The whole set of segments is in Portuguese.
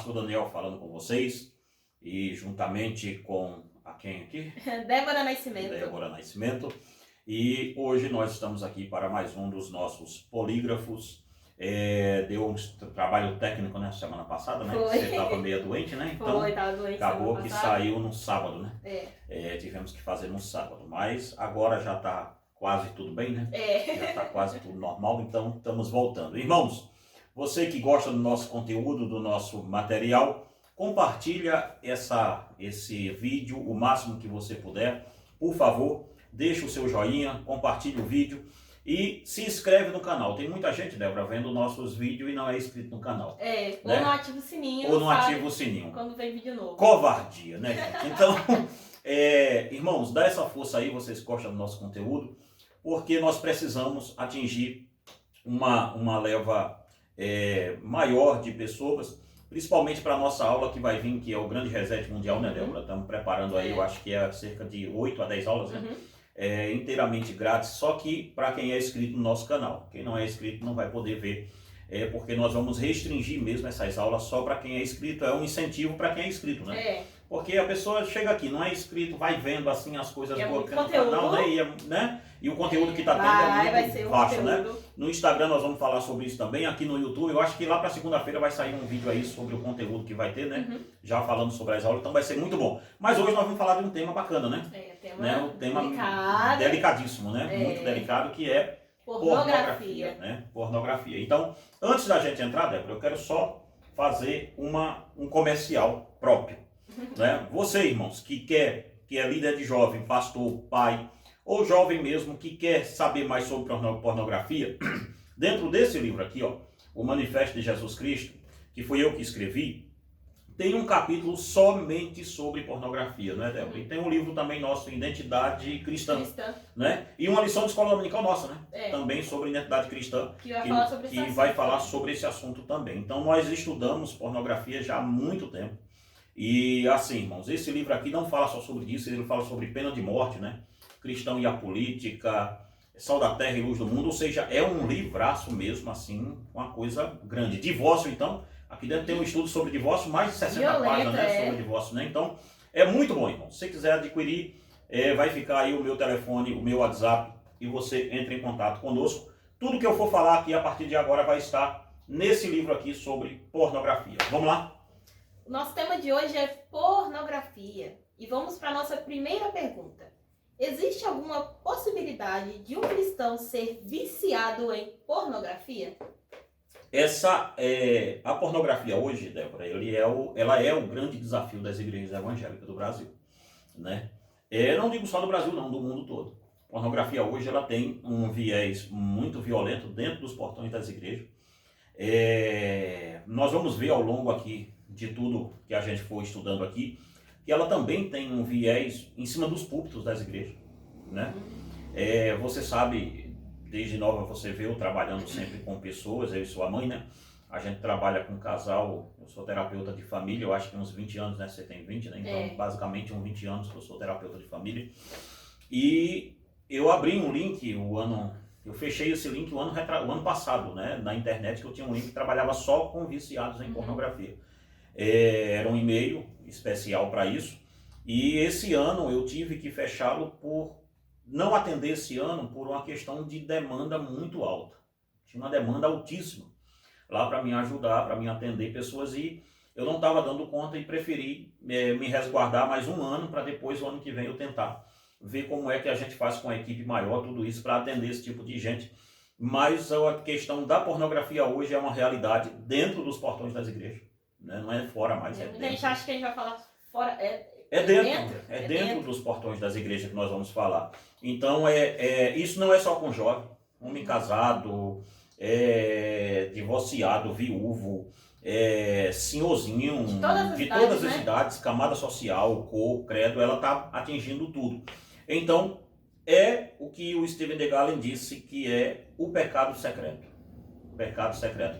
pastor Daniel falando com vocês e juntamente com a quem aqui? Débora Nascimento. Débora Nascimento. E hoje nós estamos aqui para mais um dos nossos polígrafos. Deu um trabalho técnico na semana passada, né? Foi. Você estava meio doente, né? Então Estava doente. acabou que saiu no sábado, né? É. Tivemos que fazer no sábado, mas agora já está quase tudo bem, né? Já está quase tudo normal, então estamos voltando. Irmãos, você que gosta do nosso conteúdo, do nosso material, compartilha esse vídeo o máximo que você puder. Por favor, deixa o seu joinha, compartilhe o vídeo e se inscreve no canal. Tem muita gente, Débora, vendo nossos vídeos e não é inscrito no canal. Ou não ativa o sininho. Ou não ativa o sininho. Quando vem vídeo novo. Covardia, né, gente? Então, irmãos, dá essa força aí, vocês gostam do nosso conteúdo, porque nós precisamos atingir uma leva maior de pessoas, principalmente para a nossa aula que vai vir, que é o Grande Reset Mundial, né, Débora? Estamos preparando aí, eu acho que é cerca de 8 a 10 aulas, né? Inteiramente grátis, só que para quem é inscrito no nosso canal. Quem não é inscrito não vai poder ver, porque nós vamos restringir mesmo essas aulas só para quem é inscrito. É um incentivo para quem é inscrito, né? Porque a pessoa chega aqui, não é inscrito, vai vendo assim as coisas boas que tem no canal, né? E o conteúdo que está tendo é muito vasto, né? No Instagram nós vamos falar sobre isso também, aqui no YouTube. Eu acho que lá para segunda-feira vai sair um vídeo aí sobre o conteúdo que vai ter, né? Já falando sobre as aulas, então vai ser muito bom. Mas hoje nós vamos falar de um tema bacana, né? Um tema delicadíssimo, né? Muito delicado, que é pornografia, né? Pornografia. Então, antes da gente entrar, Débora, eu quero só fazer um comercial próprio. Né? Você, irmãos, que é líder de jovem, pastor, pai, ou jovem mesmo que quer saber mais sobre pornografia, dentro desse livro aqui, ó, O Manifesto de Jesus Cristo, que fui eu que escrevi, tem um capítulo somente sobre pornografia, né, Débora? E tem um livro também nosso, Identidade Cristã, né? E uma lição de escola dominical nossa, né? Também sobre identidade cristã, que vai falar sobre esse assunto também. Então nós estudamos pornografia já há muito tempo. E assim, irmãos, esse livro aqui não fala só sobre isso, ele fala sobre pena de morte, né? Cristão e a política, Sal da Terra e Luz do Mundo, ou seja, é um livraço mesmo, assim, uma coisa grande. Divórcio, então, aqui dentro tem um estudo sobre divórcio, mais de 60 páginas, né, sobre divórcio, né? Então, é muito bom, irmão. Se você quiser adquirir, vai ficar aí o meu telefone, o meu WhatsApp, e você entra em contato conosco. Tudo que eu for falar aqui a partir de agora vai estar nesse livro aqui sobre pornografia. Vamos lá? Nosso tema de hoje é pornografia. E vamos para a nossa primeira pergunta. Existe alguma possibilidade de um cristão ser viciado em pornografia? A pornografia hoje, Débora, ela é o grande desafio das igrejas evangélicas do Brasil, né? Não digo só do Brasil, não, do mundo todo. A pornografia hoje ela tem um viés muito violento dentro dos portões das igrejas. Nós vamos ver ao longo aqui de tudo que a gente for estudando aqui, que ela também tem um viés em cima dos púlpitos das igrejas, né? Você sabe, desde nova você vê eu trabalhando sempre com pessoas, eu e sua mãe, né? A gente trabalha com um casal, eu sou terapeuta de família, eu acho que uns 20 anos, né? Você tem 20, né? Então, basicamente uns 20 anos que eu sou terapeuta de família. E eu abri um link eu fechei esse link o ano passado, né? Na internet, que eu tinha um link que trabalhava só com viciados em pornografia. Era um e-mail especial para isso, e esse ano eu tive que fechá-lo por não atender esse ano por uma questão de demanda muito alta. Tinha uma demanda altíssima lá para me ajudar, para me atender pessoas, e eu não estava dando conta e preferi me resguardar mais um ano para depois, o ano que vem, eu tentar ver como é que a gente faz com a equipe maior, tudo isso para atender esse tipo de gente. Mas a questão da pornografia hoje é uma realidade dentro dos portões das igrejas. Não é fora mais, é dentro. A gente acha que a gente vai falar fora, é dentro dos portões das igrejas que nós vamos falar. Então, isso não é só com jovem, homem casado, divorciado, viúvo, senhorzinho, de todas as idades, camada social, cor, credo, ela está atingindo tudo. Então, é o que o Steven de Galen disse que é o pecado secreto. Pecado secreto.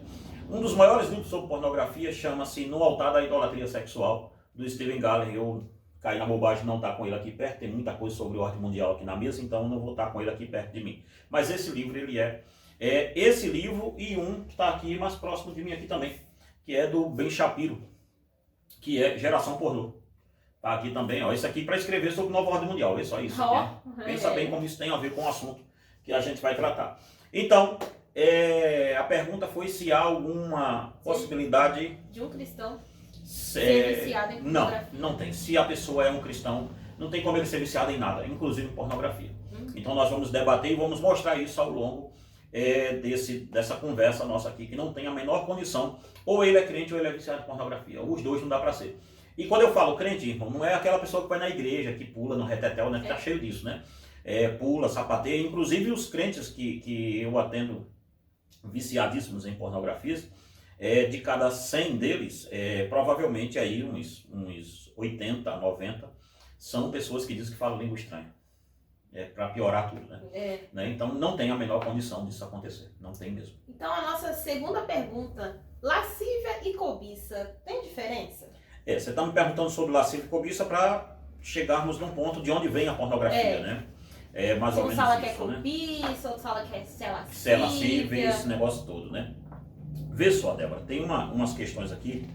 Um dos maiores livros sobre pornografia chama-se No Altar da Idolatria Sexual, do Steven Galen. Eu caí na bobagem de não estar com ele aqui perto, tem muita coisa sobre ordem mundial aqui na mesa, então eu não vou estar com ele aqui perto de mim. Mas esse livro, ele esse livro, e um que está aqui mais próximo de mim aqui também, que é do Ben Shapiro, que é geração pornô. Tá aqui também, ó, isso aqui para escrever sobre nova ordem mundial, é só isso aqui, né? Pensa bem como isso tem a ver com o assunto que a gente vai tratar. Então, a pergunta foi se há alguma possibilidade de um cristão ser viciado em pornografia. Não tem. Se a pessoa é um cristão, não tem como ele ser viciado em nada, inclusive em pornografia. Então nós vamos debater e vamos mostrar isso ao longo dessa conversa nossa aqui, que não tem a menor condição, ou ele é crente ou ele é viciado em pornografia. Os dois não dá para ser. E quando eu falo crente, irmão, não é aquela pessoa que vai na igreja, que pula no retetel, né, que tá cheio disso, né? Pula, sapateia, inclusive os crentes que eu atendo viciadíssimos em pornografias, de cada 100 deles, provavelmente aí uns 80, 90 são pessoas que dizem que falam língua estranha. Para piorar tudo, né? Então não tem a menor condição disso acontecer, não tem mesmo. Então a nossa segunda pergunta, lascívia e cobiça, tem diferença? Você está me perguntando sobre lascívia e cobiça para chegarmos num ponto de onde vem a pornografia, né? Mais ou menos isso, fala que é cobiça, outro fala que é lascívia. Se é lascívia, esse negócio todo, né? Vê só, Débora, tem umas questões aqui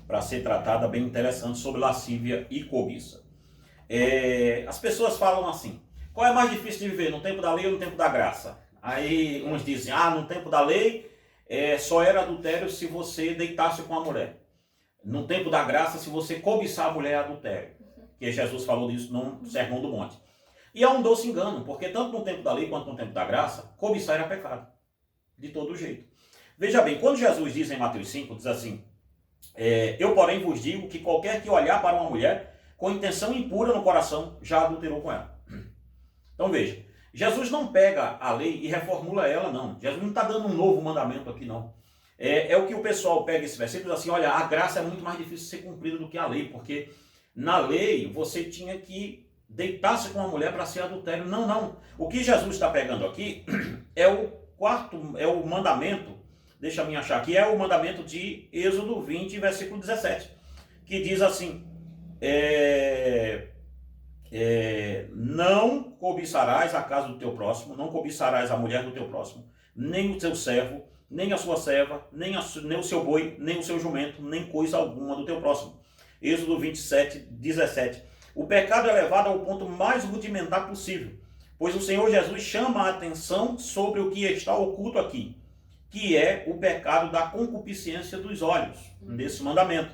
para ser tratada bem interessantes sobre lascívia e cobiça. As pessoas falam assim, qual é mais difícil de viver, no tempo da lei ou no tempo da graça? Aí uns dizem, no tempo da lei só era adultério se você deitasse com a mulher. No tempo da graça, se você cobiçar a mulher, é adultério. Que Jesus falou disso no Sermão do Monte. E há um doce engano, porque tanto no tempo da lei quanto no tempo da graça, cobiçar era pecado. De todo jeito. Veja bem, quando Jesus diz em Mateus 5, diz assim, eu porém vos digo que qualquer que olhar para uma mulher com intenção impura no coração, já adulterou com ela. Então veja, Jesus não pega a lei e reformula ela, não. Jesus não está dando um novo mandamento aqui, não. É o que o pessoal pega esse versículo e diz assim, olha, a graça é muito mais difícil de ser cumprida do que a lei, porque na lei você tinha que deitar-se com uma mulher para ser adultério. Não, não. O que Jesus está pegando aqui é o mandamento, deixa eu achar aqui, é o mandamento de Êxodo 20, versículo 17, que diz assim, não cobiçarás a casa do teu próximo, não cobiçarás a mulher do teu próximo, nem o teu servo, nem a sua serva, nem o seu boi, nem o seu jumento, nem coisa alguma do teu próximo. Êxodo 27, 17. O pecado é levado ao ponto mais rudimentar possível, pois o Senhor Jesus chama a atenção sobre o que está oculto aqui, que é o pecado da concupiscência dos olhos, desse mandamento.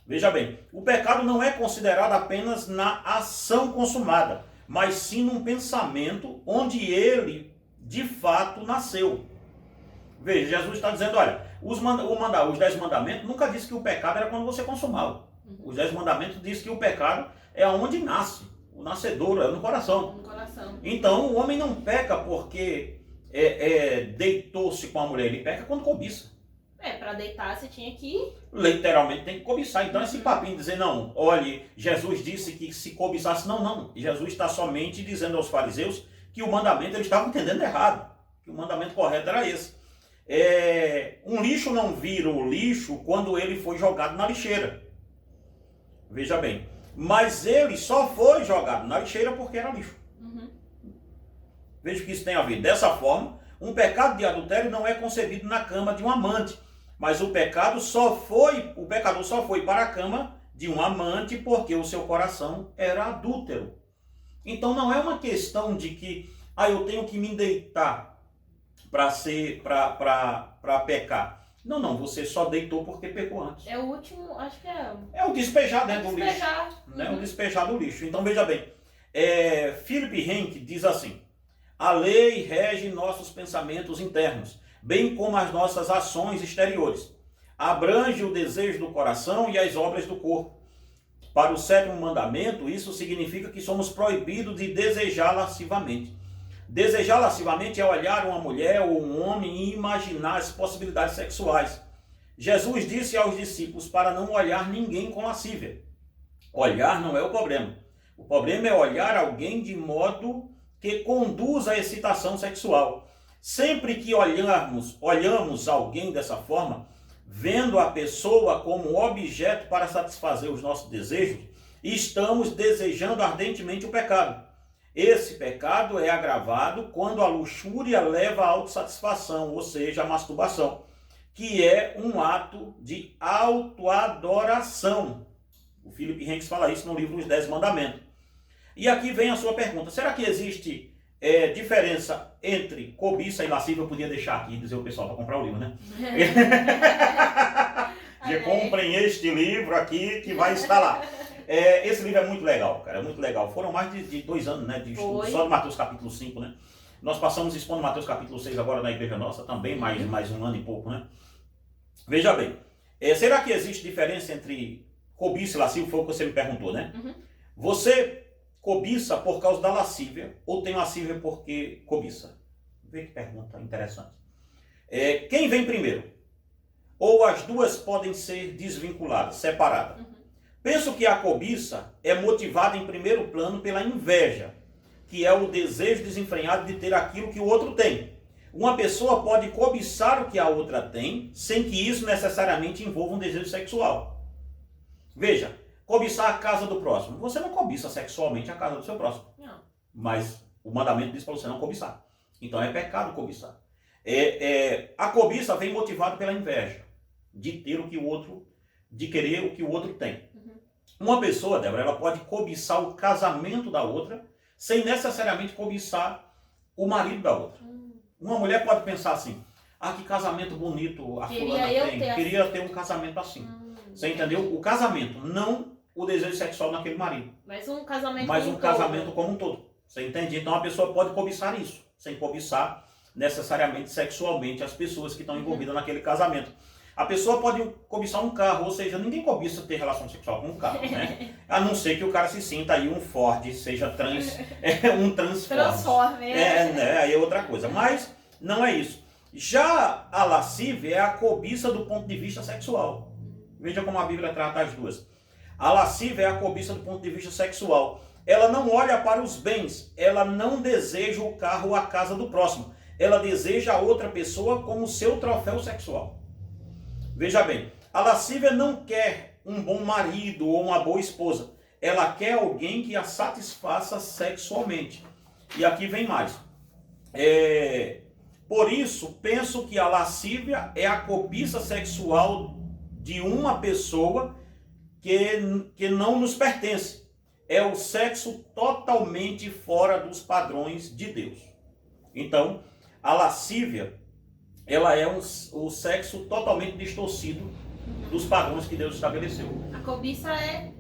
Veja bem, o pecado não é considerado apenas na ação consumada, mas sim num pensamento onde ele, de fato, nasceu. Veja, Jesus está dizendo, olha, os 10 mandamentos nunca disse que o pecado era quando você consumava. Os 10 mandamentos dizem que o pecado é onde nasce, o nascedouro, é no coração. Então, o homem não peca porque deitou-se com a mulher, ele peca quando cobiça. Para deitar você tinha que... Literalmente tem que cobiçar. Então esse papinho de dizer, não, olhe, Jesus disse que se cobiçasse, não. Jesus está somente dizendo aos fariseus que o mandamento eles estavam entendendo errado. Que o mandamento correto era esse. Um lixo não vira o lixo quando ele foi jogado na lixeira. Veja bem. Mas ele só foi jogado na lixeira porque era lixo. Veja o que isso tem a ver. Dessa forma, um pecado de adultério não é concebido na cama de um amante. Mas o pecador só foi para a cama de um amante porque o seu coração era adúltero. Então não é uma questão de que eu tenho que me deitar para pecar. Não, você só deitou porque pecou antes. É o último, acho que é... É o despejar dentro do lixo. Né? O despejar do lixo. Então veja bem, Philip Henke diz assim, a lei rege nossos pensamentos internos, bem como as nossas ações exteriores. Abrange o desejo do coração e as obras do corpo. Para o 7º mandamento, isso significa que somos proibidos de desejar lascivamente. Desejar lascivamente é olhar uma mulher ou um homem e imaginar as possibilidades sexuais. Jesus disse aos discípulos para não olhar ninguém com lascívia. Olhar não é o problema. O problema é olhar alguém de modo que conduz à excitação sexual. Sempre que olhamos alguém dessa forma, vendo a pessoa como objeto para satisfazer os nossos desejos, estamos desejando ardentemente o pecado. Esse pecado é agravado quando a luxúria leva à autossatisfação, ou seja, a masturbação, que é um ato de autoadoração. O Philip Hanks fala isso no livro Os 10 Mandamentos. E aqui vem a sua pergunta. Será que existe diferença entre cobiça e lascívia? Eu podia deixar aqui e dizer o pessoal para comprar o livro, né? Já comprem este livro aqui que vai estar lá. Esse livro é muito legal, cara, é muito legal. Foram mais de 2 anos, né, de estudo só de Mateus capítulo 5, né? Nós passamos expondo Mateus capítulo 6 agora na igreja nossa, também mais um ano e pouco, né? Veja bem, será que existe diferença entre cobiça e lascívia? Foi o que você me perguntou, né? Você cobiça por causa da lascívia ou tem lascívia porque cobiça? Vê que pergunta interessante. Quem vem primeiro? Ou as duas podem ser desvinculadas, separadas? Penso que a cobiça é motivada em primeiro plano pela inveja, que é o desejo desenfreado de ter aquilo que o outro tem. Uma pessoa pode cobiçar o que a outra tem, sem que isso necessariamente envolva um desejo sexual. Veja, cobiçar a casa do próximo. Você não cobiça sexualmente a casa do seu próximo. Não. Mas o mandamento diz para você não cobiçar. Então é pecado cobiçar. A cobiça vem motivada pela inveja, de ter o que o outro, de querer o que o outro tem. Uma pessoa, Débora, ela pode cobiçar o casamento da outra, sem necessariamente cobiçar o marido da outra. Uma mulher pode pensar assim, que casamento bonito a fulana tem, queria ter um casamento assim. Você entendeu? O casamento, não o desejo sexual naquele marido. Mas um casamento como um todo. Você entende? Então a pessoa pode cobiçar isso, sem cobiçar necessariamente sexualmente as pessoas que estão envolvidas naquele casamento. A pessoa pode cobiçar um carro, ou seja, ninguém cobiça ter relação sexual com um carro, né? A não ser que o cara se sinta aí um Ford, seja um Transformer. Aí é outra coisa. Mas não é isso. Já a lascívia é a cobiça do ponto de vista sexual. Veja como a Bíblia trata as duas. A lascívia é a cobiça do ponto de vista sexual. Ela não olha para os bens, ela não deseja o carro ou a casa do próximo. Ela deseja a outra pessoa como seu troféu sexual. Veja bem, a lascívia não quer um bom marido ou uma boa esposa. Ela quer alguém que a satisfaça sexualmente. E aqui vem mais. Por isso, penso que a lascívia é a cobiça sexual de uma pessoa que não nos pertence. É o sexo totalmente fora dos padrões de Deus. Então, a lascívia, ela é o sexo totalmente distorcido dos padrões que Deus estabeleceu. A cobiça é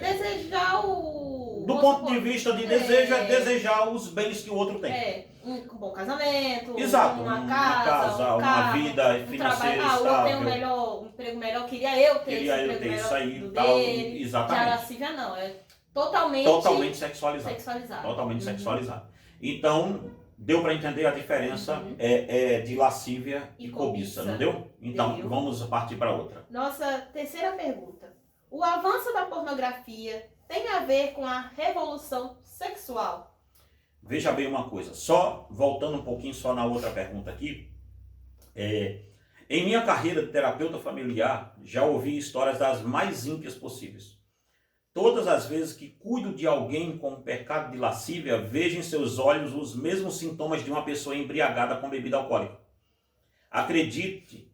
desejar do ponto de vista de desejo, é desejar os bens que o outro tem. Um bom casamento, exato, uma casa, um uma carro, vida financeira estável. Tem um emprego melhor, queria eu ter isso aí, tal, exatamente. Já a lascívia não, é totalmente sexualizado. Totalmente sexualizado. Então, deu para entender a diferença de lascívia e cobiça, não deu? Então, vamos partir para outra. Nossa terceira pergunta. O avanço da pornografia tem a ver com a revolução sexual? Veja bem uma coisa, só voltando um pouquinho só na outra pergunta aqui. Em minha carreira de terapeuta familiar, já ouvi histórias das mais ímpias possíveis. Todas as vezes que cuido de alguém com pecado de lascívia, vejo em seus olhos os mesmos sintomas de uma pessoa embriagada com bebida alcoólica. Acredite,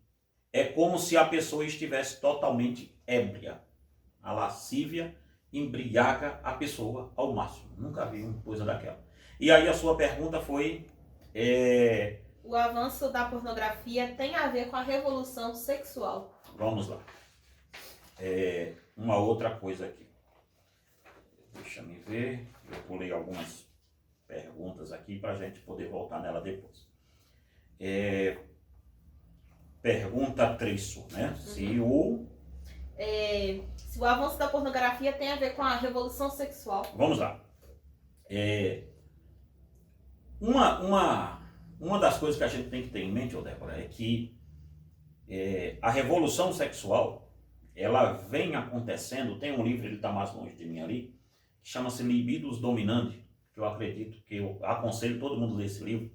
é como se a pessoa estivesse totalmente ébria. A lascívia embriaga a pessoa ao máximo. Nunca vi uma coisa daquela. E aí a sua pergunta foi... O avanço da pornografia tem a ver com a revolução sexual. Vamos lá. Uma outra coisa aqui. Deixa eu ver. Eu pulei algumas perguntas aqui para a gente poder voltar nela depois. Pergunta 3, né? Se o avanço da pornografia tem a ver com a revolução sexual. Vamos lá. Uma das coisas que a gente tem que ter em mente, Débora, é que a revolução sexual, ela vem acontecendo. Tem um livro, ele está mais longe de mim ali, que chama-se Libidos Dominandi, que eu aconselho todo mundo a ler esse livro.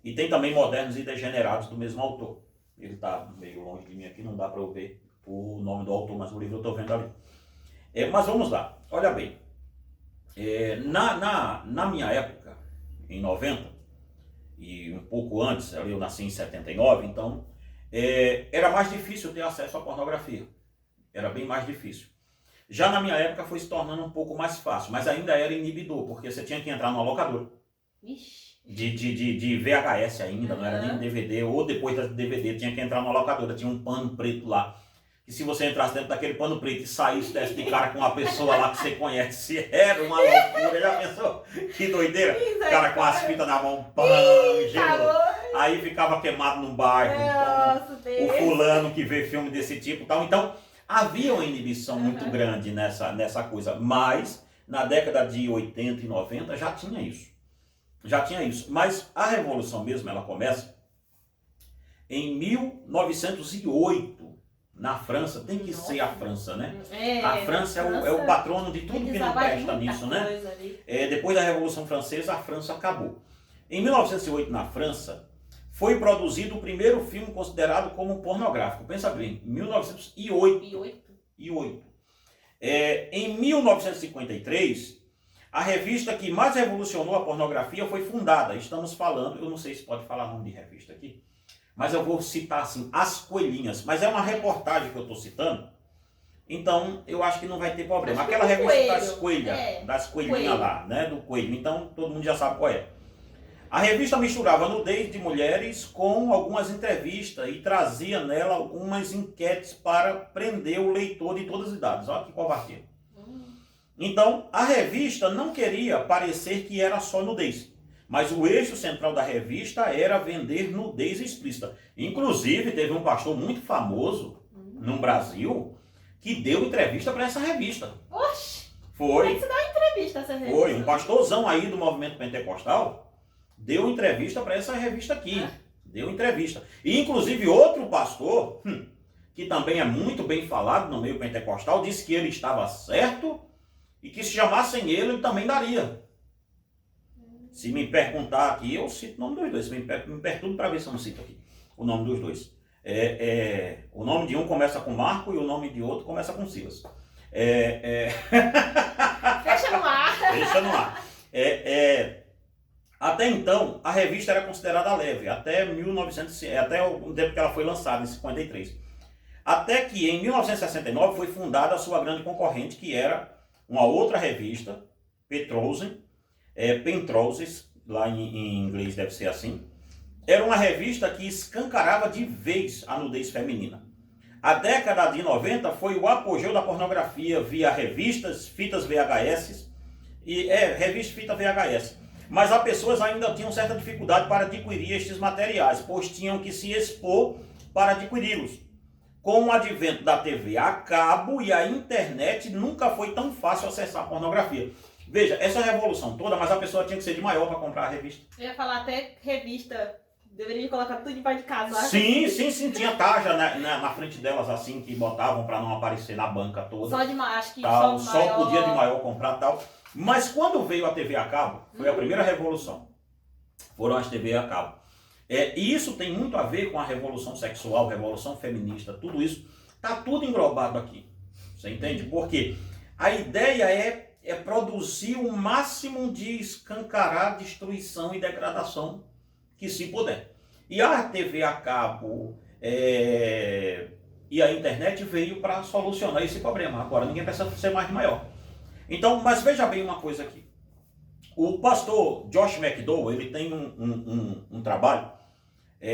E tem também Modernos e Degenerados, do mesmo autor. Ele está meio longe de mim aqui, não dá para eu ver o nome do autor, mas o livro eu estou vendo ali. Mas vamos lá, olha bem. Na minha época, em 90, e um pouco antes, eu nasci em 79, então era mais difícil ter acesso à pornografia. Era bem mais difícil. Já na minha época foi se tornando um pouco mais fácil, mas ainda era inibidor, porque você tinha que entrar numa locadora. Ixi. De VHS ainda, não era nem DVD, ou depois da DVD, tinha que entrar numa locadora, tinha um pano preto lá. E se você entrasse dentro daquele pano preto e saísse desse de cara com uma pessoa lá que você conhece, era uma loucura. Já pensou? Que doideira? O cara com as fitas na mão, pã, gelo. Aí ficava queimado num bairro. O fulano que vê filme desse tipo e tal. Então, havia uma inibição muito grande nessa coisa. Mas, na década de 80 e 90, já tinha isso. Já tinha isso. Mas a revolução mesmo, ela começa em 1908. Na França, tem que ser a França, né? A França é o patrono de tudo que não presta nisso, né? Depois da Revolução Francesa, a França acabou. Em 1908, na França, foi produzido o primeiro filme considerado como pornográfico. Pensa bem, 1908. Em 1953, a revista que mais revolucionou a pornografia foi fundada. Estamos falando, eu não sei se pode falar o nome de revista aqui, mas eu vou citar assim, As Coelhinhas. Mas é uma reportagem que eu estou citando, então eu acho que não vai ter problema. Aquela revista das coelhinhas lá, né? Do coelho. Então todo mundo já sabe qual é. A revista misturava nudez de mulheres com algumas entrevistas e trazia nela algumas enquetes para prender o leitor de todas as idades. Olha que covardia. Então, a revista não queria parecer que era só nudez. Mas o eixo central da revista era vender nudez explícita. Inclusive, teve um pastor muito famoso no Brasil que deu entrevista para essa revista. Oxi! Foi. Tem que se dar entrevista essa revista. Foi. Um pastorzão aí do movimento pentecostal deu entrevista para essa revista aqui. Deu entrevista. E, inclusive, outro pastor, que também é muito bem falado no meio pentecostal, disse que ele estava certo e que se chamassem ele também daria. Se me perguntar aqui, eu cito o nome dos dois. Me perturbo para ver se eu não cito aqui o nome dos dois. O nome de um começa com Marco e o nome de outro começa com Silas. Fecha no ar. Fecha no ar. Até então, a revista era considerada leve, até o tempo que ela foi lançada, em 53. Até que, em 1969, foi fundada a sua grande concorrente, que era uma outra revista, Pentroses, lá em inglês deve ser assim. Era uma revista que escancarava de vez a nudez feminina. A década de 90 foi o apogeu da pornografia via revistas, fitas VHS, revista e fita VHS. Mas as pessoas ainda tinham certa dificuldade para adquirir estes materiais, pois tinham que se expor para adquiri-los. Com o advento da TV a cabo e a internet, nunca foi tão fácil acessar a pornografia. Veja, essa revolução toda, mas a pessoa tinha que ser de maior para comprar a revista. Eu ia falar até revista, deveria colocar tudo debaixo de casa. Sim, tinha tarja na frente delas assim, que botavam para não aparecer na banca toda. Só de maior, acho que tal, só podia de maior comprar tal. Mas quando veio a TV a cabo, foi a primeira revolução. Foram as TV a cabo. E isso tem muito a ver com a revolução sexual, revolução feminista, tudo isso. Está tudo englobado aqui. Você entende? Porque a ideia é produzir o máximo de escancarar destruição e degradação que se puder. E a TV a cabo e a internet veio para solucionar esse problema. Agora ninguém precisa ser mais maior. Então, mas veja bem uma coisa aqui. O pastor Josh McDowell, ele tem um trabalho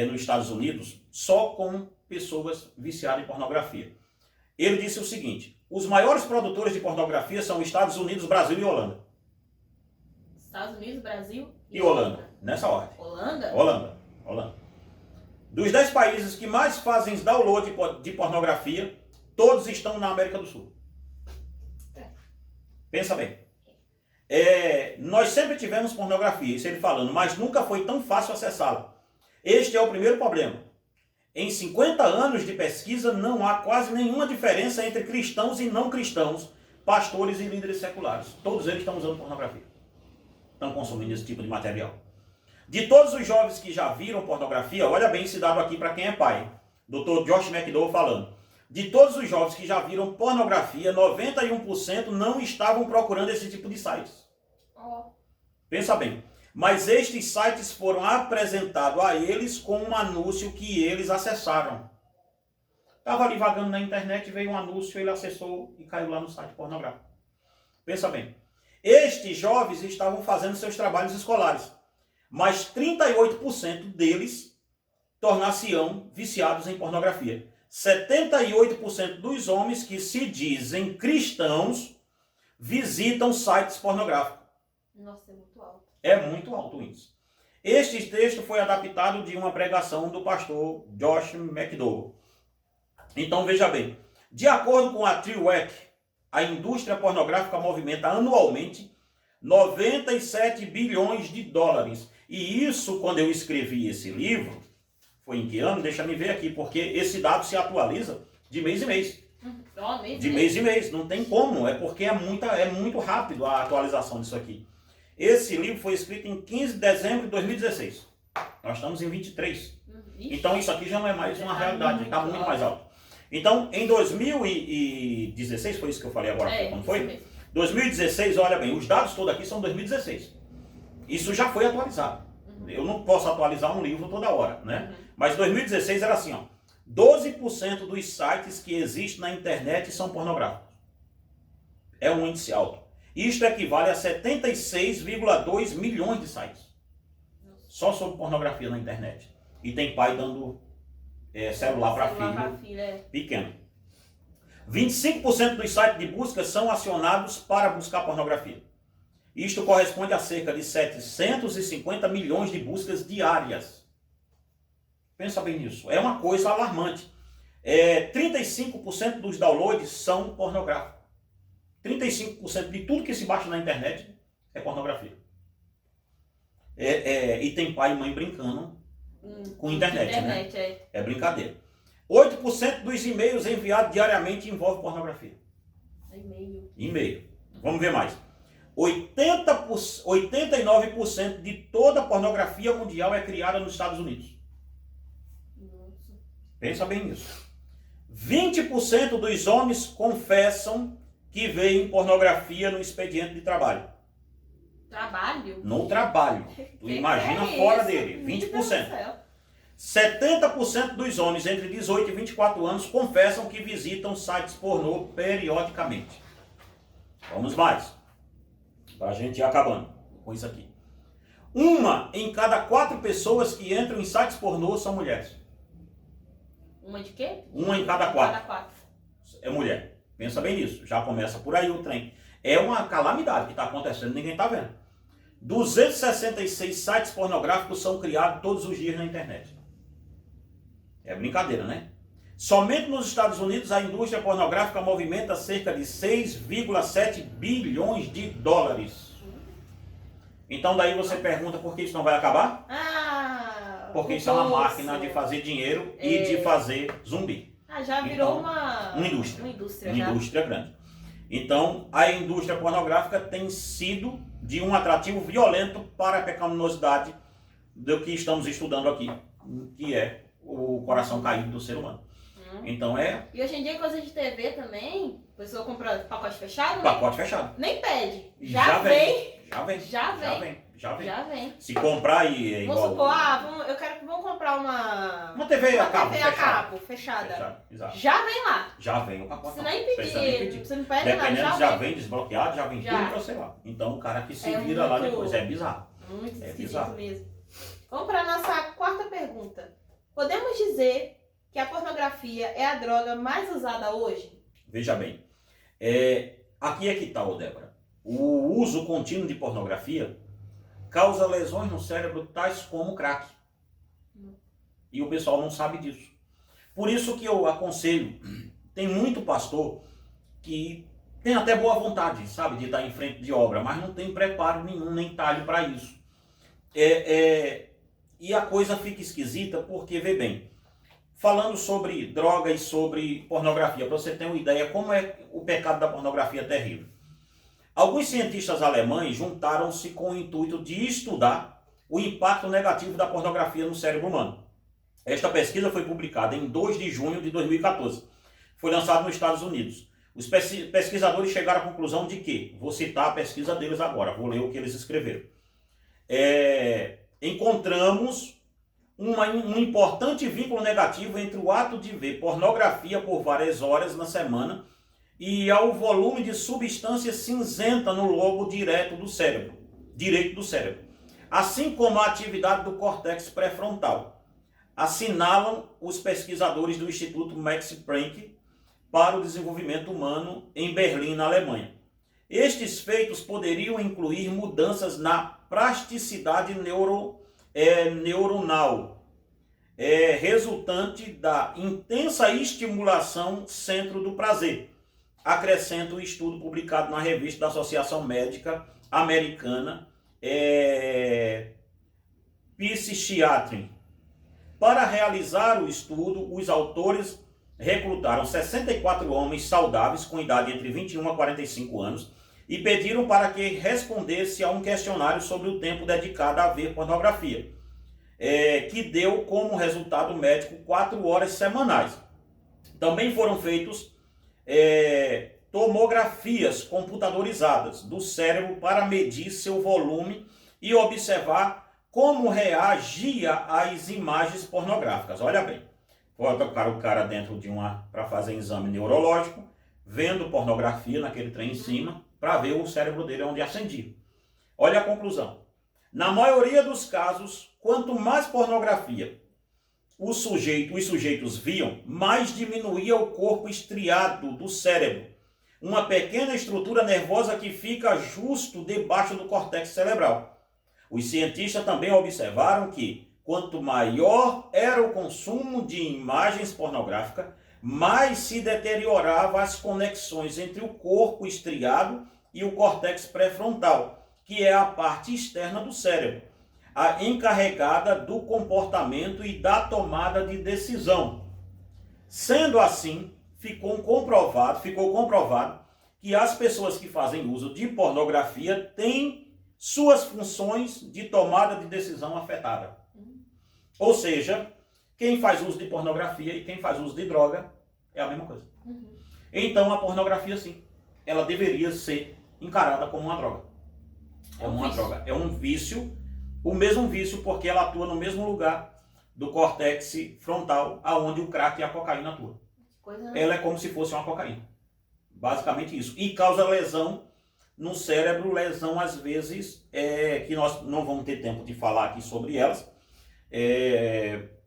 nos Estados Unidos só com pessoas viciadas em pornografia. Ele disse o seguinte: os maiores produtores de pornografia são Estados Unidos, Brasil e Holanda. Estados Unidos, Brasil e Holanda. Nessa ordem. Holanda? Holanda. Dos 10 países que mais fazem download de pornografia, todos estão na América do Sul. Pensa bem. Nós sempre tivemos pornografia, isso ele falando, mas nunca foi tão fácil acessá-la. Este é o primeiro problema. Em 50 anos de pesquisa, não há quase nenhuma diferença entre cristãos e não cristãos, pastores e líderes seculares. Todos eles estão usando pornografia. Estão consumindo esse tipo de material. De todos os jovens que já viram pornografia, olha bem esse dado aqui para quem é pai. Dr. Josh McDowell falando. De todos os jovens que já viram pornografia, 91% não estavam procurando esse tipo de sites. Pensa bem. Mas estes sites foram apresentados a eles com um anúncio que eles acessaram. Estava ali vagando na internet, veio um anúncio, ele acessou e caiu lá no site pornográfico. Pensa bem. Estes jovens estavam fazendo seus trabalhos escolares, mas 38% deles tornar-se-ão viciados em pornografia. 78% dos homens que se dizem cristãos visitam sites pornográficos. Nossa, é muito alto. É muito alto isso. Este texto foi adaptado de uma pregação do pastor Josh McDowell. Então veja bem, de acordo com a TRIWEC, a indústria pornográfica movimenta anualmente 97 bilhões de dólares. E isso, quando eu escrevi esse livro, foi em que ano? Deixa me ver aqui, porque esse dado se atualiza de mês em mês. De mês em mês, não tem como, é porque é muito rápido a atualização disso aqui. Esse livro foi escrito em 15 de dezembro de 2016. Nós estamos em 23. Então isso aqui já não é mais uma realidade, está muito mais alto. Então, em 2016, foi isso que eu falei agora, quando foi? 2016, olha bem, os dados todos aqui são 2016. Isso já foi atualizado. Eu não posso atualizar um livro toda hora, né? Mas 2016 era assim, ó. 12% dos sites que existem na internet são pornográficos. É um índice alto. Isto equivale a 76,2 milhões de sites. Só sobre pornografia na internet. E tem pai dando celular para filho pequeno. 25% dos sites de busca são acionados para buscar pornografia. Isto corresponde a cerca de 750 milhões de buscas diárias. Pensa bem nisso. É uma coisa alarmante. 35% dos downloads são pornográficos. 35% de tudo que se baixa na internet é pornografia. E tem pai e mãe brincando com internet, né? É brincadeira. 8% dos e-mails enviados diariamente envolve pornografia. E-mail. Vamos ver mais. 89% de toda a pornografia mundial é criada nos Estados Unidos. Nossa. Pensa bem nisso. 20% dos homens confessam que veem pornografia no expediente de trabalho. Trabalho? No trabalho. Tu imagina fora dele. 20%. 70% dos homens entre 18 e 24 anos confessam que visitam sites pornô periodicamente. Vamos mais. Para a gente ir acabando com isso aqui. 1 em cada 4 pessoas que entram em sites pornô são mulheres. Uma de quê? 1 em cada 4. É mulher. Pensa bem nisso. Já começa por aí o trem. É uma calamidade que está acontecendo, ninguém está vendo. 266 sites pornográficos são criados todos os dias na internet. É brincadeira, né? Somente nos Estados Unidos a indústria pornográfica movimenta cerca de 6,7 bilhões de dólares. Então daí você pergunta por que isso não vai acabar? Porque isso é uma máquina de fazer dinheiro e de fazer zumbi. Já virou uma indústria. Uma indústria grande. Então a indústria pornográfica tem sido de um atrativo violento para a pecaminosidade do que estamos estudando aqui, que é o coração caído do ser humano. Então E hoje em dia, coisa de TV também, a pessoa compra pacote fechado, pacote fechado. Nem pede. Já vem. Já vem. Se comprar e vamos supor, vamos comprar uma TV a cabo, fechada. Exato. Já vem lá. Já vem o pacote. Você nem pedir. Você não pede dependendo, nada, já vem desbloqueado, já vem tudo pra você lá. Então o cara que se vira lá depois, é bizarro. Muito esquisito mesmo. Vamos para a nossa quarta pergunta. Podemos dizer que a pornografia é a droga mais usada hoje? Veja bem, aqui é que está, Débora. O uso contínuo de pornografia causa lesões no cérebro tais como crack. E o pessoal não sabe disso. Por isso que eu aconselho, tem muito pastor que tem até boa vontade, sabe, de estar em frente de obra, mas não tem preparo nenhum, nem talho para isso. E a coisa fica esquisita porque, vê bem, falando sobre droga e sobre pornografia, para você ter uma ideia como é o pecado da pornografia terrível. Alguns cientistas alemães juntaram-se com o intuito de estudar o impacto negativo da pornografia no cérebro humano. Esta pesquisa foi publicada em 2 de junho de 2014. Foi lançada nos Estados Unidos. Os pesquisadores chegaram à conclusão de que, vou citar a pesquisa deles agora, vou ler o que eles escreveram. Encontramos um importante vínculo negativo entre o ato de ver pornografia por várias horas na semana e ao volume de substância cinzenta no lobo direito do cérebro, assim como a atividade do córtex pré-frontal, assinalam os pesquisadores do Instituto Max Planck para o Desenvolvimento Humano em Berlim, na Alemanha. Estes feitos poderiam incluir mudanças na plasticidade neuronal, resultante da intensa estimulação centro do prazer, acrescenta o estudo publicado na revista da Associação Médica Americana Psychiatry. Para realizar o estudo, os autores recrutaram 64 homens saudáveis com idade entre 21 a 45 anos e pediram para que respondesse a um questionário sobre o tempo dedicado a ver pornografia, que deu como resultado médico 4 horas semanais. Também foram feitos tomografias computadorizadas do cérebro para medir seu volume e observar como reagia às imagens pornográficas. Olha bem, colocaram o cara dentro de para fazer exame neurológico, vendo pornografia naquele trem em cima, para ver o cérebro dele onde acendia. Olha a conclusão. Na maioria dos casos, quanto mais pornografia os sujeitos viam, mais diminuía o corpo estriado do cérebro, uma pequena estrutura nervosa que fica justo debaixo do córtex cerebral. Os cientistas também observaram que, quanto maior era o consumo de imagens pornográficas, mais se deteriorava as conexões entre o corpo estriado e o córtex pré-frontal, que é a parte externa do cérebro, a encarregada do comportamento e da tomada de decisão. Sendo assim, ficou comprovado que as pessoas que fazem uso de pornografia têm suas funções de tomada de decisão afetada. Ou seja, quem faz uso de pornografia e quem faz uso de droga é a mesma coisa. Então a pornografia, sim, ela deveria ser encarada como uma droga. É um vício, o mesmo vício, porque ela atua no mesmo lugar do córtex frontal, aonde o crack e a cocaína atuam. Ela é como se fosse uma cocaína. Basicamente isso. E causa lesão no cérebro, lesão às vezes, que nós não vamos ter tempo de falar aqui sobre elas,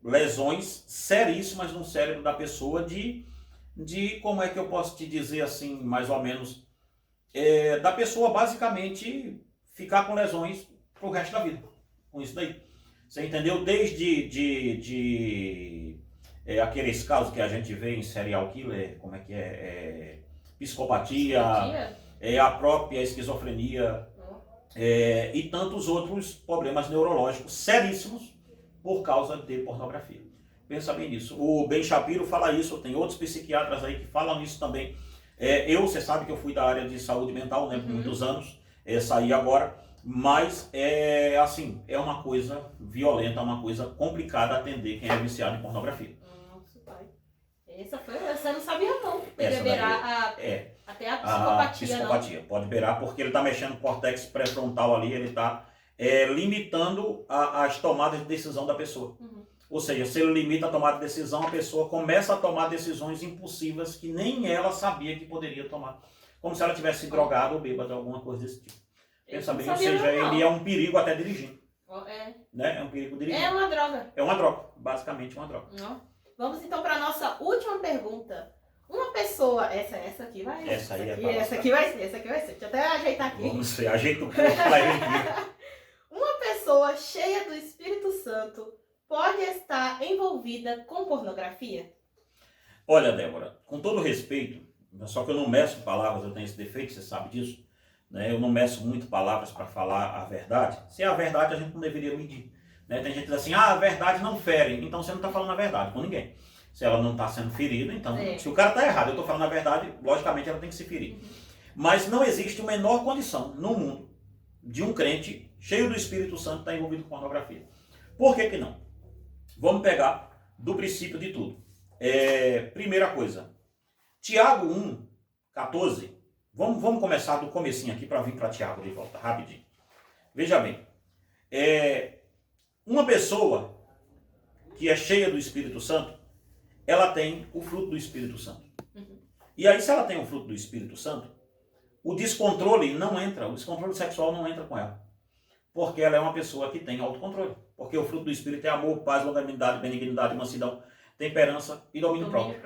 lesões seríssimas no cérebro da pessoa de como é que eu posso te dizer assim, mais ou menos, da pessoa basicamente ficar com lesões pro resto da vida, com isso daí. Você entendeu? Desde aqueles casos que a gente vê em serial killer, como é que psicopatia, a própria esquizofrenia, e tantos outros problemas neurológicos seríssimos por causa de pornografia. Pensa bem nisso. O Ben Shapiro fala isso, tem outros psiquiatras aí que falam nisso também. Você sabe que eu fui da área de saúde mental, né, por muitos anos, saí agora, mas assim, é uma coisa violenta, uma coisa complicada atender quem é viciado em pornografia. Nossa, pai. Você não sabia não. Poderia beirar até a psicopatia. Psicopatia. Pode beirar porque ele está mexendo no córtex pré-frontal ali, ele está limitando as tomadas de decisão da pessoa. Ou seja, se ele limita a tomada de decisão, a pessoa começa a tomar decisões impulsivas que nem ela sabia que poderia tomar. Como se ela tivesse drogada ou bêbada, alguma coisa desse tipo. Pensa bem, ou seja, ele é um perigo até dirigindo. Né? É um perigo dirigir. É uma droga. É uma droga, basicamente uma droga. Vamos então para a nossa última pergunta. Uma pessoa, essa aqui vai ser. Essa aqui vai ser. Deixa eu até ajeitar aqui. Vamos ver, ajeita o corpo para ele aqui. Uma pessoa cheia do Espírito Santo pode estar envolvida com pornografia? Olha, Débora, com todo respeito, só que eu não meço palavras, eu tenho esse defeito, você sabe disso, né? Eu não meço muito palavras para falar a verdade. Se é a verdade, a gente não deveria medir. Né? Tem gente que diz assim, a verdade não fere, então você não está falando a verdade com ninguém. Se ela não está sendo ferida, então, se o cara está errado, eu estou falando a verdade, logicamente ela tem que se ferir. Mas não existe a menor condição no mundo de um crente cheio do Espírito Santo estar envolvido com pornografia. Por que não? Vamos pegar do princípio de tudo. Primeira coisa, Tiago 1:14. Vamos começar do comecinho aqui para vir para Tiago de volta, rapidinho. Veja bem, uma pessoa que é cheia do Espírito Santo, ela tem o fruto do Espírito Santo. E aí, se ela tem o fruto do Espírito Santo, o descontrole não entra, o descontrole sexual não entra com ela. Porque ela é uma pessoa que tem autocontrole. Porque o fruto do Espírito é amor, paz, longanimidade, benignidade, mansidão, temperança e domínio próprio.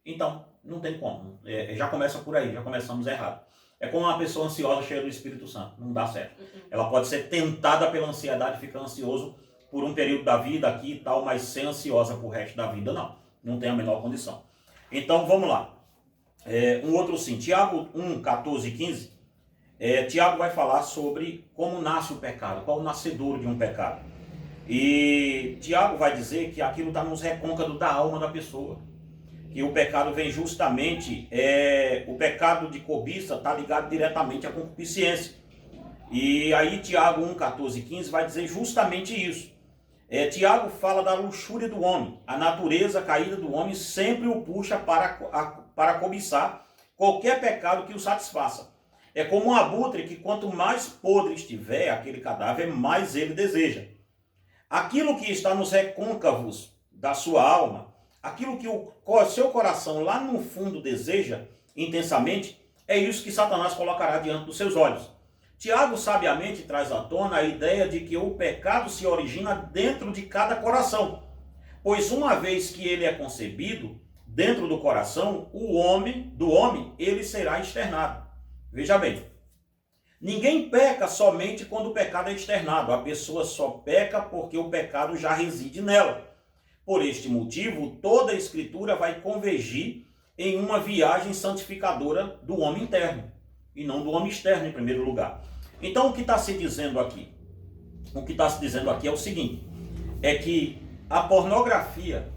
Então, não tem como. Já começa por aí, já começamos errado. É como uma pessoa ansiosa cheia do Espírito Santo. Não dá certo. Ela pode ser tentada pela ansiedade, ficar ansioso por um período da vida aqui e tal, mas ser ansiosa pro resto da vida, não. Não tem a menor condição. Então, vamos lá. Um outro sim. Tiago 1, 14 e 15. Tiago vai falar sobre como nasce o pecado, qual o nascedor de um pecado. E Tiago vai dizer que aquilo está nos recôncados da alma da pessoa. Que o pecado vem justamente, o pecado de cobiça está ligado diretamente à concupiscência. E aí Tiago 1, 14 e 15 vai dizer justamente isso. Tiago fala da luxúria do homem. A natureza caída do homem sempre o puxa para cobiçar qualquer pecado que o satisfaça. É como um abutre que quanto mais podre estiver aquele cadáver, mais ele deseja. Aquilo que está nos recôncavos da sua alma, aquilo que o seu coração lá no fundo deseja intensamente, é isso que Satanás colocará diante dos seus olhos. Tiago sabiamente traz à tona a ideia de que o pecado se origina dentro de cada coração, pois uma vez que ele é concebido dentro do coração, do homem, ele será externado. Veja bem, ninguém peca somente quando o pecado é externado, a pessoa só peca porque o pecado já reside nela. Por este motivo, toda a Escritura vai convergir em uma viagem santificadora do homem interno, e não do homem externo em primeiro lugar. Então o que está se dizendo aqui? O que está se dizendo aqui é o seguinte, é que a pornografia,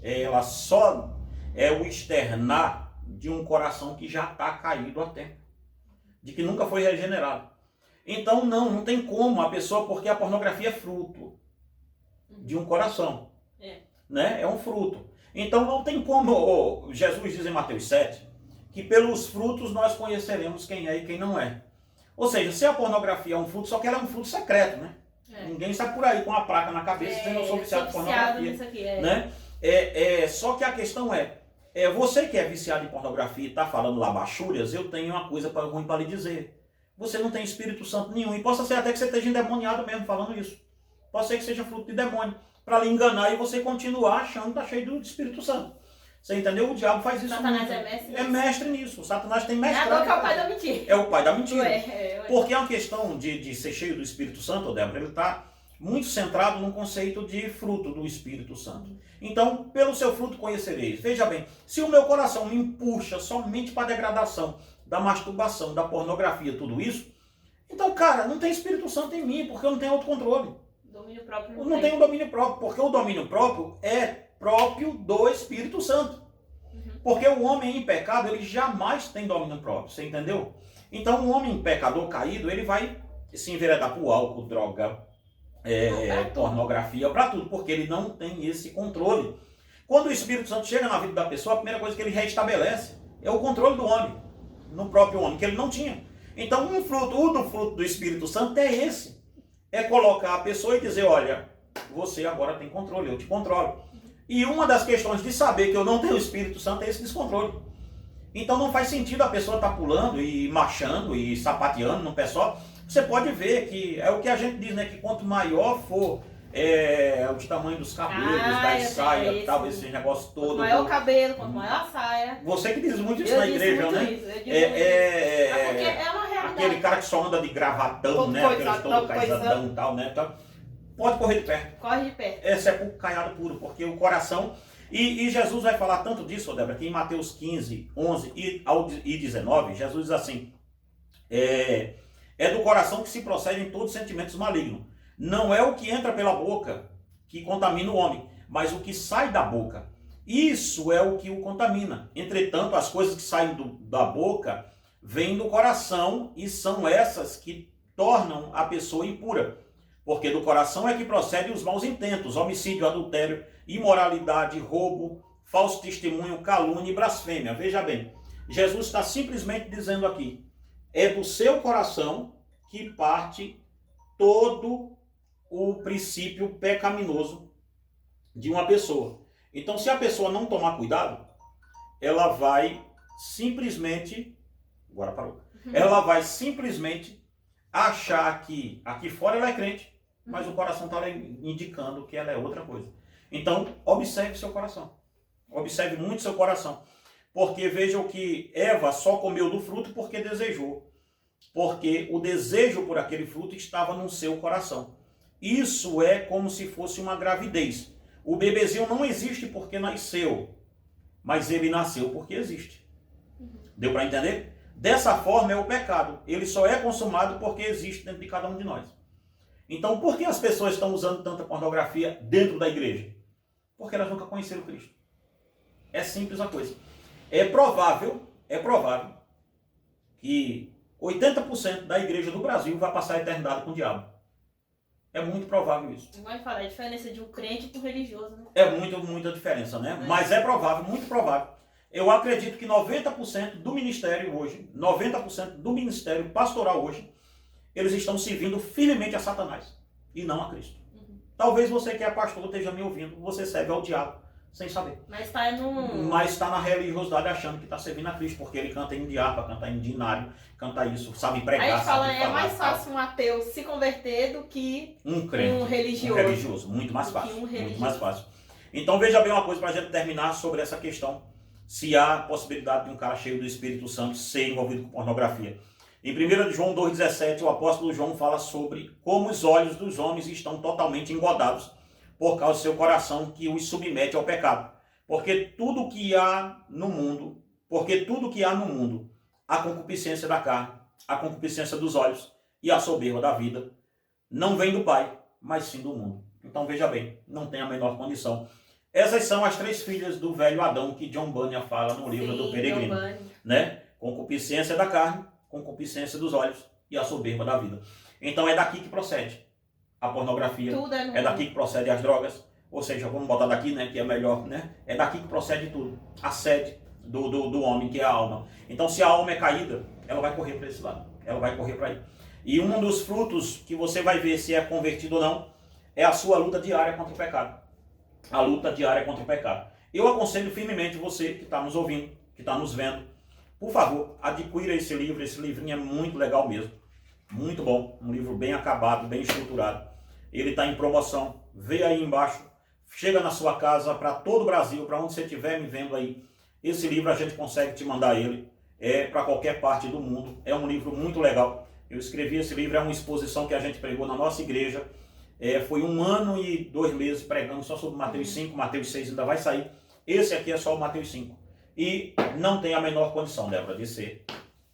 ela só é o externar de um coração que já está caído há tempo, de que nunca foi regenerado. Então não tem como a pessoa, porque a pornografia é fruto de um coração, né? É um fruto. Então não tem como, Jesus diz em Mateus 7, que pelos frutos nós conheceremos quem é e quem não é. Ou seja, se a pornografia é um fruto, só que ela é um fruto secreto, né? Ninguém está por aí com uma placa na cabeça dizendo eu sou viciado de pornografia. Aqui, né? Só que a questão você que é viciado em pornografia e está falando lá baixúrias, eu tenho uma coisa ruim para lhe dizer. Você não tem Espírito Santo nenhum. E possa ser até que você esteja endemoniado mesmo falando isso. Pode ser que seja fruto de demônio. Para lhe enganar e você continuar achando que está cheio do Espírito Santo. Você entendeu? O diabo faz isso. Satanás é mestre nisso. É mestre nisso. O Satanás tem mestrado. É o pai da mentira. É o pai da mentira. Porque a questão de ser cheio do Espírito Santo, Débora, ele está muito centrado no conceito de fruto do Espírito Santo. Então, pelo seu fruto conhecereis. Veja bem, se o meu coração me empuxa somente para a degradação da masturbação, da pornografia, tudo isso, então, cara, não tem Espírito Santo em mim, porque eu não tenho autocontrole. Domínio próprio não tenho domínio próprio, porque o domínio próprio é próprio do Espírito Santo. Porque o homem em pecado, ele jamais tem domínio próprio, você entendeu? Então, um homem pecador caído, ele vai se enveredar para o álcool, droga, pornografia, para tudo, porque ele não tem esse controle. Quando o Espírito Santo chega na vida da pessoa, a primeira coisa que ele restabelece é o controle do homem, no próprio homem, que ele não tinha. Então, o fruto do Espírito Santo é esse. É colocar a pessoa e dizer, olha, você agora tem controle, eu te controlo. E uma das questões de saber que eu não tenho o Espírito Santo é esse descontrole. Então não faz sentido a pessoa estar pulando e marchando e sapateando no pé só. Você pode ver que é o que a gente diz, né? Que quanto maior for o tamanho dos cabelos, das saias, tal, esse negócio todo. Quanto maior o cabelo, quanto maior a saia. Você que diz muito isso na igreja, né? Porque é uma realidade. Aquele cara que só anda de gravatão, né? Aquele todo caizadão e tal, né? Então, pode correr de pé. Corre de pé. É sepulcro caiado puro, porque o coração... E Jesus vai falar tanto disso, Débora, que em Mateus 15, 11 e 19, Jesus diz assim, é do coração que se procedem todos os sentimentos malignos. Não é o que entra pela boca que contamina o homem, mas o que sai da boca. Isso é o que o contamina. Entretanto, as coisas que saem da boca vêm do coração e são essas que tornam a pessoa impura. Porque do coração é que procedem os maus intentos, homicídio, adultério, imoralidade, roubo, falso testemunho, calúnia e blasfêmia. Veja bem, Jesus está simplesmente dizendo aqui, é do seu coração que parte todo o princípio pecaminoso de uma pessoa. Então, se a pessoa não tomar cuidado, ela vai simplesmente, agora parou, ela vai simplesmente achar que aqui fora ela é crente, mas o coração está indicando que ela é outra coisa. Então, observe seu coração. Observe muito seu coração. Porque vejam que Eva só comeu do fruto porque desejou. Porque o desejo por aquele fruto estava no seu coração. Isso é como se fosse uma gravidez. O bebezinho não existe porque nasceu, mas ele nasceu porque existe. Deu para entender? Dessa forma é o pecado. Ele só é consumado porque existe dentro de cada um de nós. Então, por que as pessoas estão usando tanta pornografia dentro da igreja? Porque elas nunca conheceram Cristo. É simples a coisa. É provável que 80% da igreja do Brasil vai passar a eternidade com o diabo. É muito provável isso. Não vai falar a diferença de um crente para um religioso, né? É muita diferença, né? Mas é provável, muito provável. Eu acredito que 90% do ministério hoje, 90% do ministério pastoral hoje, eles estão servindo firmemente a Satanás e não a Cristo. Talvez você que é pastor esteja me ouvindo, você serve ao diabo sem saber. Mas está na religiosidade achando que está servindo a Cristo, porque ele canta em harpa, canta em dinário, canta isso, sabe pregar, aí fala, sabe falar. É mais fácil um ateu se converter do que um crente, um religioso. Um religioso, muito mais fácil. Muito mais fácil. Então veja bem uma coisa para a gente terminar sobre essa questão, se há possibilidade de um cara cheio do Espírito Santo ser envolvido com pornografia. Em 1 João 2,17, o apóstolo João fala sobre como os olhos dos homens estão totalmente engodados por causa do seu coração que os submete ao pecado. Porque tudo que há no mundo, a concupiscência da carne, a concupiscência dos olhos e a soberba da vida, não vem do Pai, mas sim do mundo. Então veja bem, não tem a menor condição. Essas são as 3 filhas do velho Adão que John Bunyan fala no livro do Peregrino. Né? Concupiscência da carne, concupiscência dos olhos e a soberba da vida. Então é daqui que procede a pornografia, é daqui que procede as drogas, ou seja, vamos botar daqui, né, que é melhor, né? É daqui que procede tudo, a sede do homem, que é a alma. Então se a alma é caída, ela vai correr para esse lado, ela vai correr para aí. E um dos frutos que você vai ver se é convertido ou não, é a sua luta diária contra o pecado. A luta diária contra o pecado. Eu aconselho firmemente você que está nos ouvindo, que está nos vendo, por favor, adquira esse livro. Esse livrinho é muito legal mesmo. Muito bom. Um livro bem acabado, bem estruturado. Ele está em promoção. Vê aí embaixo. Chega na sua casa, para todo o Brasil, para onde você estiver me vendo aí. Esse livro a gente consegue te mandar ele. É para qualquer parte do mundo. É um livro muito legal. Eu escrevi esse livro, é uma exposição que a gente pregou na nossa igreja. Foi 1 ano e 2 meses pregando só sobre Mateus 5, Mateus 6 ainda vai sair. Esse aqui é só o Mateus 5. E não tem a menor condição, Débora, de ser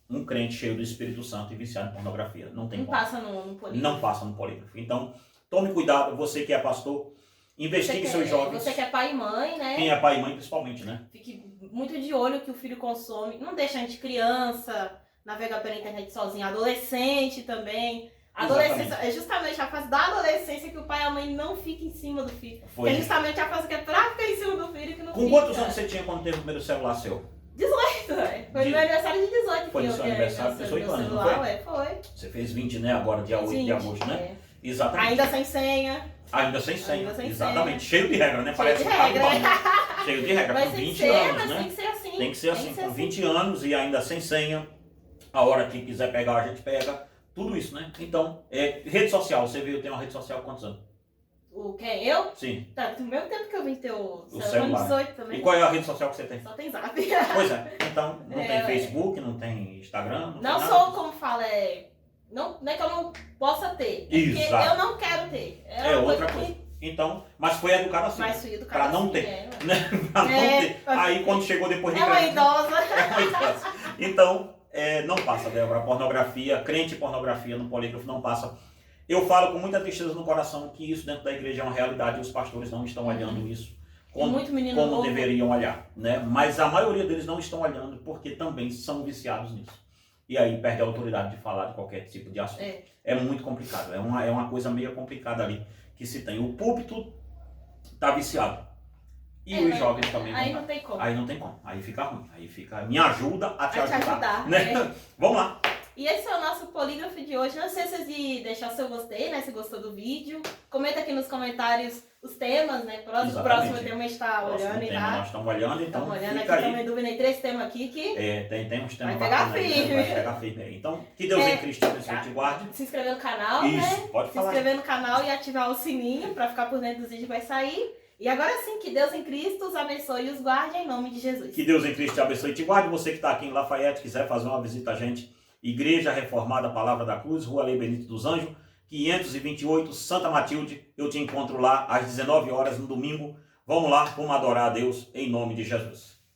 um crente cheio do Espírito Santo e viciado em pornografia. Não tem como. Passa no polígrafo. Não passa no polígrafo. Então, tome cuidado, você que é pastor, investigue seus jovens. Você que é pai e mãe, né? Quem é pai e mãe, principalmente, né? Fique muito de olho que o filho consome. Não deixa a gente criança, navegar pela internet sozinho. Adolescente também. Adolescência, é justamente a fase da adolescência que o pai e a mãe não ficam em cima do filho. É justamente a fase que é pra ficar em cima do filho que não fica. Com quantos anos você tinha quando teve o primeiro celular seu? 18, velho. Foi no meu aniversário de 18. Foi no seu aniversário de 18 anos, não foi? Foi. Você fez 20, né? Agora, dia 8 de agosto, né? É. Exatamente. Ainda sem senha. Ainda sem senha. Exatamente. Cheio de regra, né? Parece de regra. Cheio de regra. Mas com 20 ser, anos, mas né? tem que ser assim. Tem que ser assim. Com 20 anos e ainda sem senha. A hora que quiser pegar, a gente pega. Tudo isso, né? Então, rede social. Você viu, tem uma rede social há quantos anos? O quem? Eu? Sim. Tá, no mesmo tempo que eu vim ter o celular. 18 também. E qual é a rede social que você tem? Só tem Zap. Pois é. Então, não tem Facebook, não tem Instagram, não sou como fala, não é que eu não possa ter. É porque eu não quero ter. É outra coisa. Então, mas foi educado assim. Mas fui educado pra não assim, ter. Né? Pra não ter. Aí quando chegou depois de grande. É uma idosa. Então, não passa, Débora. Pornografia, crente em pornografia no polígrafo não passa. Eu falo com muita tristeza no coração que isso dentro da igreja é uma realidade e os pastores não estão olhando isso como deveriam olhar, né? Mas a maioria deles não estão olhando porque também são viciados nisso. E aí perde a autoridade de falar de qualquer tipo de assunto. É muito complicado, é uma coisa meio complicada ali que se tem. O púlpito está viciado. E os jovens também aí não tem como. Aí não tem como. Aí fica ruim. Aí fica. Me ajuda a te ajudar. Né? Vamos lá. E esse é o nosso polígrafo de hoje. Não esqueça de deixar o seu gostei, né? Se gostou do vídeo. Comenta aqui nos comentários os temas, né? O próximo tema a gente está olhando e tá. Nós estamos olhando, então. Estamos olhando aqui aí. Também dúvida 3 temas aqui que. Tem uns temas vai pegar firme. Aí, né? Vai pegar firme aí. Então, que Deus em Cristo te abençoe e te guarde. Se inscrever no canal, Isso, né? pode falar. Se inscrever no canal e ativar o sininho para ficar por dentro dos vídeos que vai sair. E agora sim, que Deus em Cristo os abençoe e os guarde em nome de Jesus. Que Deus em Cristo te abençoe e te guarde. Você que está aqui em Lafayette, quiser fazer uma visita a gente, Igreja Reformada Palavra da Cruz, Rua Lei Benito dos Anjos, 528, Santa Matilde. Eu te encontro lá às 19 horas no domingo. Vamos lá, vamos adorar a Deus em nome de Jesus.